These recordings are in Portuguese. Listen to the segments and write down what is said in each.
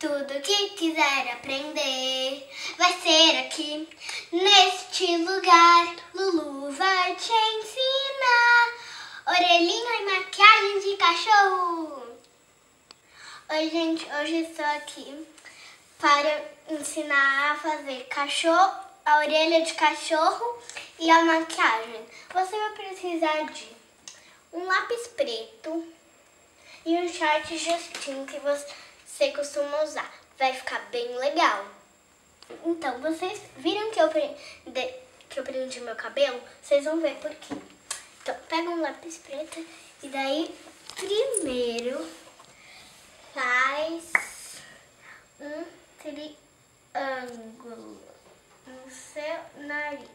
Tudo que quiser aprender vai ser aqui, neste lugar. Lulu vai te ensinar orelhinha e maquiagem de cachorro. Oi, gente, hoje estou aqui para ensinar a fazer cachorro, a orelha de cachorro e a maquiagem. Você vai precisar de um lápis preto e um short justinho que você costuma usar. Vai ficar bem legal. Então, vocês viram que eu prendi meu cabelo? Vocês vão ver por quê. Então, pega um lápis preto e daí primeiro faz um triângulo no seu nariz.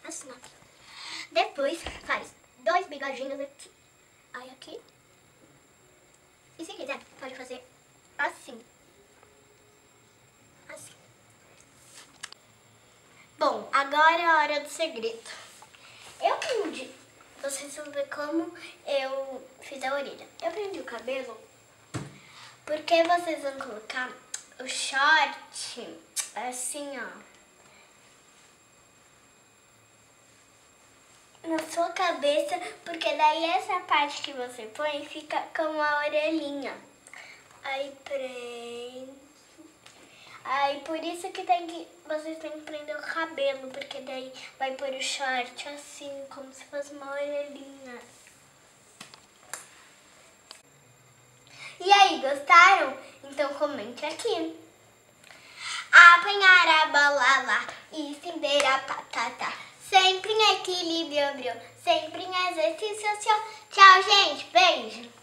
Assim, ó. Depois faz 2 bigodinhos aqui. Aí aqui. E se quiser, pode fazer assim. Assim. Bom, agora é a hora do segredo. Eu prendi. Vocês vão ver como eu fiz a orelha. Eu prendi o cabelo porque vocês vão colocar o short assim, ó, na sua cabeça, porque daí essa parte que você põe fica com a orelhinha. Aí prende. Aí por isso que vocês têm que prender o cabelo, porque daí vai pôr o short assim, como se fosse uma orelhinha. E aí, gostaram? Então comente aqui. Apanhar a bola lá e estender a batata. Sempre em equilíbrio, sempre em exercício. Tchau, gente. Beijo.